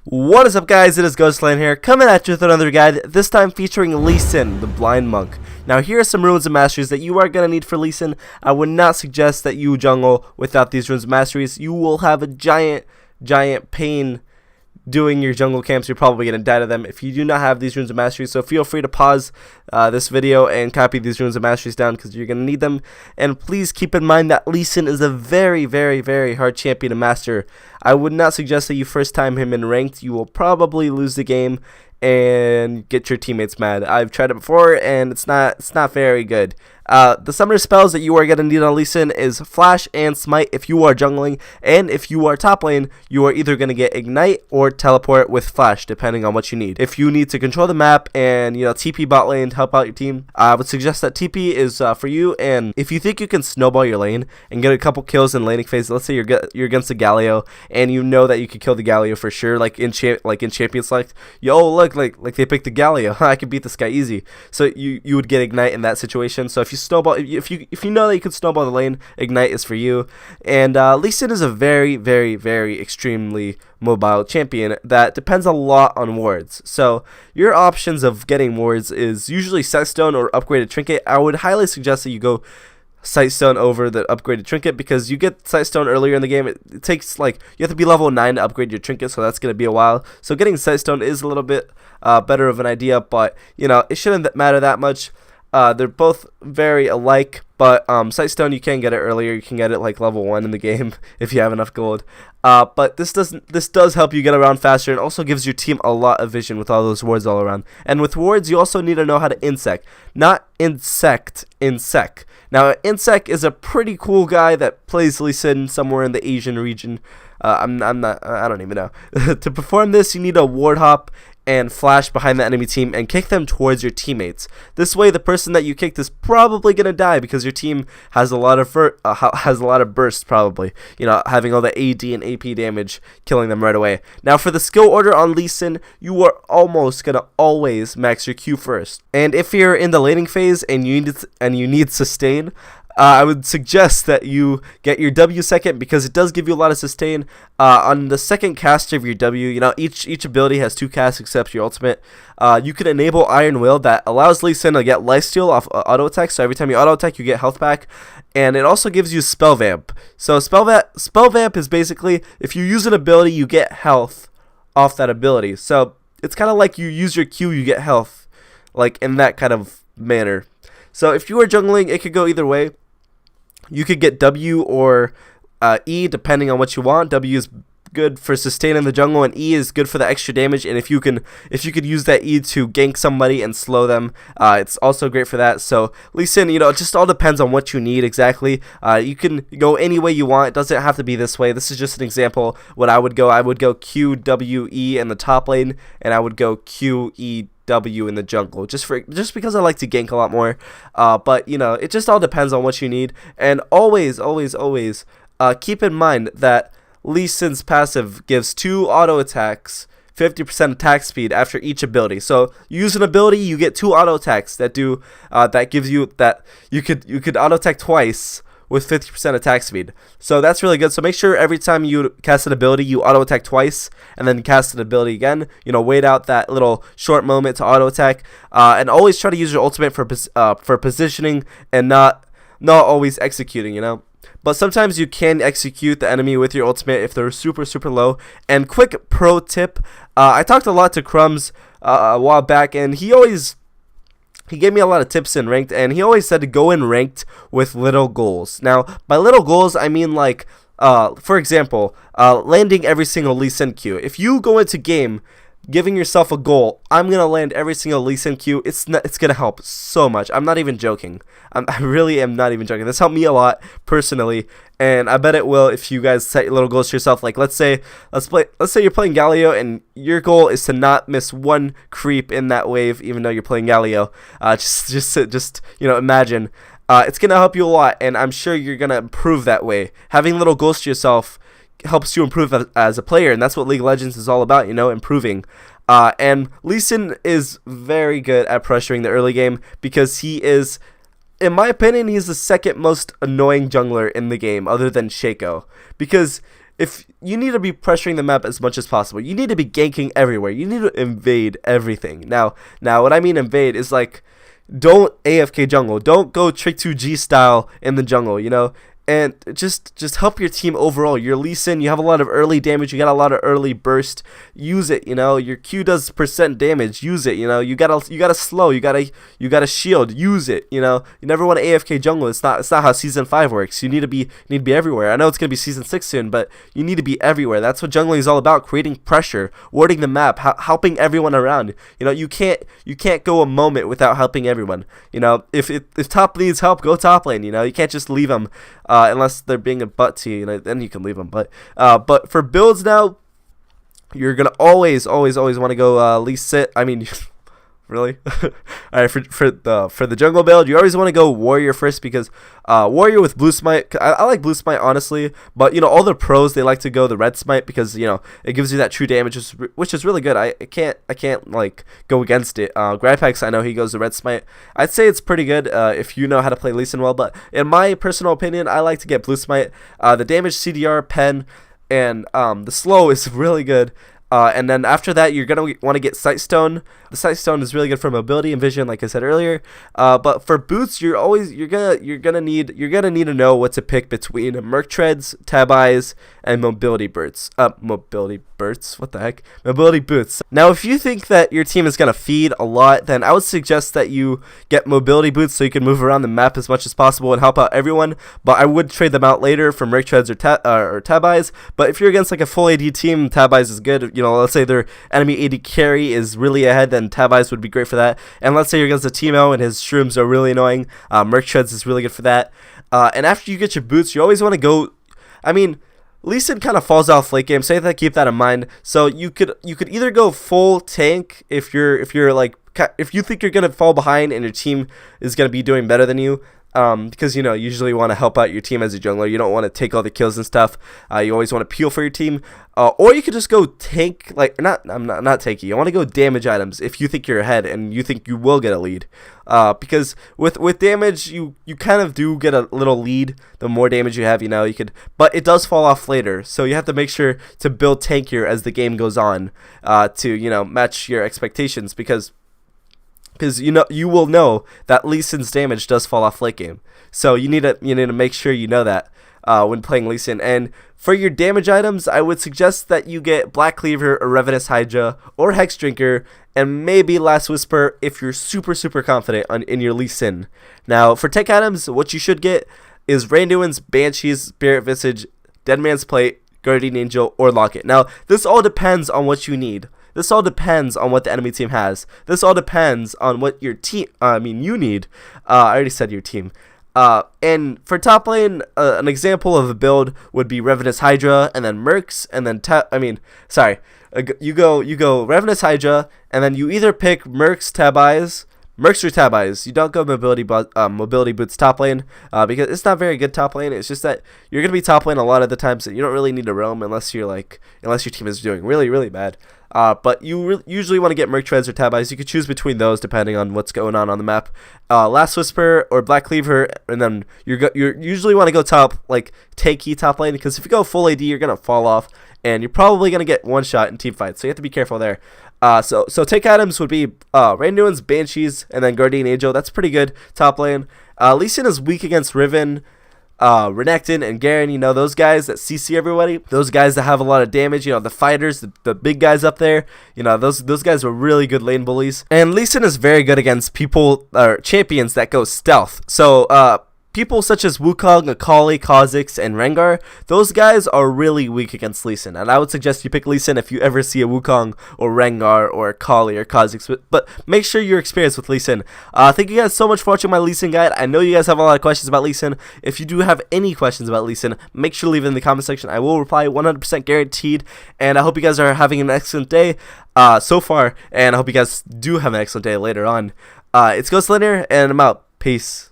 What is up, guys? It is Ghostland here, coming at you with another guide, this time featuring Lee Sin, the Blind Monk. Now, here are some runes and masteries that you are going to need for Lee Sin. I would not suggest that you jungle without these runes and masteries. You will have a giant pain doing your jungle camps. You're probably going to die to them if you do not have these runes and masteries. So feel free to pause this video and copy these runes and masteries down, because you're going to need them. And please keep in mind that Lee Sin is a very hard champion to master. I would not suggest that you first time him in ranked. You will probably lose the game and get your teammates mad. I've tried it before and it's not very good. The summoner spells that you are going to need on Lee Sin is Flash and Smite if you are jungling, and if you are top lane, you are either going to get Ignite or Teleport with Flash, depending on what you need. If you need to control the map and TP bot lane to help out your team, I would suggest that TP is for you. And if you think you can snowball your lane and get a couple kills in laning phase, let's say you're against a Galio and you know that you could kill the Galio for sure, like in champion select, look, like they picked the Galio, I could beat this guy easy. So you would get Ignite in that situation. So if you snowball, if you know that you can snowball the lane, Ignite is for you. And Lee Sin is a very extremely mobile champion that depends a lot on wards. So your options of getting wards is usually Sightstone or upgraded trinket. I would highly suggest that you go Sightstone over the upgraded trinket, because you get Sightstone earlier in the game. It takes you have to be level 9 to upgrade your trinket, so that's going to be a while. So getting Sightstone is a little bit better of an idea, but it shouldn't matter that much. They're both very alike, but Sightstone, you can get it earlier. You can get it like level 1 in the game if you have enough gold. But this does help you get around faster, and also gives your team a lot of vision with all those wards all around. And with wards, you also need to know how to Insec, not insect, Insec. Now, Insec is a pretty cool guy that plays Lee Sin somewhere in the Asian region. I don't even know. To perform this, you need a ward hop and flash behind the enemy team and kick them towards your teammates. This way, the person that you kicked is probably gonna die, because your team has a lot of bursts, probably. Having all the AD and AP damage, killing them right away. Now, for the skill order on Lee Sin, you are almost gonna always max your Q first. And if you're in the laning phase and you need sustain, I would suggest that you get your W second, because it does give you a lot of sustain. On the second cast of your W, each ability has 2 casts except your ultimate. You can enable Iron Will, that allows Lee Sin to get lifesteal off auto attack. So every time you auto attack, you get health back, and it also gives you Spell Vamp. So Spell Vamp is basically, if you use an ability, you get health off that ability. So it's kind of like you use your Q, you get health, like in that kind of manner. So if you are jungling, it could go either way. You could get W or E, depending on what you want. W is good for sustaining the jungle, and E is good for the extra damage. And if you could use that E to gank somebody and slow them, it's also great for that. So Lee Sin, it just all depends on what you need exactly. You can go any way you want. It doesn't have to be this way. This is just an example. What I would go Q, W, E in the top lane, and I would go Q, E, W in the jungle, just because I like to gank a lot more. But it just all depends on what you need. And always keep in mind that Lee Sin's passive gives 2 auto attacks, 50% attack speed after each ability. So you use an ability, you get 2 auto attacks that do that gives you that you could auto attack twice with 50% attack speed. So that's really good. So make sure every time you cast an ability, you auto attack twice, and then cast an ability again. Wait out that little short moment to auto attack, and always try to use your ultimate for positioning and not always executing. But sometimes you can execute the enemy with your ultimate if they're super low. And quick pro tip, I talked a lot to Crumbs a while back, and he gave me a lot of tips in ranked, and he always said to go in ranked with little goals. Now, by little goals, I mean for example, landing every single Lee Sin Q. If you go into game giving yourself a goal, I'm going to land every single Lee Sin Q, it's going to help so much. I'm not even joking. I really am not even joking. This helped me a lot personally, and I bet it will if you guys set little goals to yourself. Like let's say you're playing Galio, and your goal is to not miss 1 creep in that wave, even though you're playing Galio. Just imagine. It's going to help you a lot, and I'm sure you're going to improve that way. Having little goals to yourself helps you improve as a player, and that's what League of Legends is all about, improving. And Lee Sin is very good at pressuring the early game, because he is, in my opinion, he's the second most annoying jungler in the game, other than Shaco. Because if you need to be pressuring the map as much as possible. You need to be ganking everywhere. You need to invade everything. Now what I mean invade is like, don't AFK jungle. Don't go trick 2G style in the jungle, you know? And just help your team overall. Your Lee Sin, you have a lot of early damage. You got a lot of early burst. Use it, you know. Your Q does % damage. Use it, you know. You gotta slow. You gotta shield. Use it, you know. You never want to AFK jungle. It's not how season 5 works. You need to be everywhere. I know it's gonna be season 6 soon, but you need to be everywhere. That's what jungling is all about. Creating pressure, warding the map, helping everyone around. You know, you can't go a moment without helping everyone. You know, if top needs help, go top lane. You know, you can't just leave them. Unless they're being a butt to you, then you can leave them. But for builds now, you're gonna always want to go Lee Sin. I mean, really? All right, for the jungle build, you always want to go warrior first, because warrior with blue smite. I like blue smite honestly, but you know, all the pros, they like to go the red smite, because you know, it gives you that true damage, which is really good. I can't like go against it. Grandpax, I know he goes the red smite. I'd say it's pretty good if you know how to play Lee Sin well, but in my personal opinion, I like to get blue smite. The damage, CDR, pen, and the slow is really good. And then after that, you're gonna want to get Sightstone. The Sightstone is really good for mobility and vision, like I said earlier. But for boots, you're gonna need to know what to pick between Merc Treads, Tab Eyes, and Mobility Boots. What the heck? Mobility Boots. Now, if you think that your team is gonna feed a lot, then I would suggest that you get Mobility Boots so you can move around the map as much as possible and help out everyone. But I would trade them out later for Merc Treads or Tab Eyes. But if you're against like a full AD team, Tab Eyes is good. You know, let's say their enemy AD carry is really ahead, then Tab Eyes would be great for that. And let's say you're against a Teemo and his shrooms are really annoying, Merc Treads is really good for that. And after you get your boots, you always want to go. I mean, Lee Sin kind of falls off late game, so keep that in mind. So you could either go full tank if you're like, if you think you're gonna fall behind and your team is gonna be doing better than you. Because you know, usually want to help out your team as a jungler. You don't want to take all the kills and stuff. You always want to peel for your team. Or you could just go tank, like not tanky. You want to go damage items if you think you're ahead and you think you will get a lead. Because with damage, you kind of do get a little lead. The more damage you have, you know, but it does fall off later. So you have to make sure to build tankier as the game goes on, to, you know, match your expectations, because you know, you will know that Lee Sin's damage does fall off late game. So you need to make sure you know that when playing Lee Sin. And for your damage items, I would suggest that you get Black Cleaver or Revenous Hydra or Hex Drinker, and maybe Last Whisper if you're super confident in your Lee Sin. Now for tech items, what you should get is Randuin's, Banshee's, Spirit Visage, Deadman's Plate, Guardian Angel, or Locket. Now this all depends on what you need. This all depends on what the enemy team has. This all depends on what your team, you need. I already said your team. And for top lane, an example of a build would be Revenous Hydra, and then Mercs, and then you go Revenous Hydra, and then you either pick Mercs, Tab Eyes, Mercs or Tab Eyes. You don't go mobility boots top lane, because it's not very good top lane. It's just that you're gonna be top lane a lot of the times, so you don't really need to roam unless your team is doing really bad. But you usually want to get Merc Treads or Tab Eyes. You could choose between those depending on what's going on the map. Last Whisper or Black Cleaver, and then you usually want to go tanky top lane, because if you go full AD, you're gonna fall off, and you're probably gonna get one shot in team fights. So you have to be careful there. So take items would be Randuin's, Banshees, and then Guardian Angel. That's pretty good top lane. Lee Sin is weak against Riven, Renekton, and Garen. You know, those guys that CC everybody, those guys that have a lot of damage, you know, the fighters, the big guys up there, you know, those guys are really good lane bullies. And Lee Sin is very good against people or champions that go stealth. So people such as Wukong, Akali, Kha'Zix, and Rengar, those guys are really weak against Lee Sin. And I would suggest you pick Lee Sin if you ever see a Wukong or Rengar or Akali or Kha'Zix. But make sure you're experienced with Lee Sin. Thank you guys so much for watching my Lee Sin guide. I know you guys have a lot of questions about Lee Sin. If you do have any questions about Lee Sin, make sure to leave it in the comment section. I will reply 100% guaranteed. And I hope you guys are having an excellent day so far. And I hope you guys do have an excellent day later on. It's Ghost Linear, and I'm out. Peace.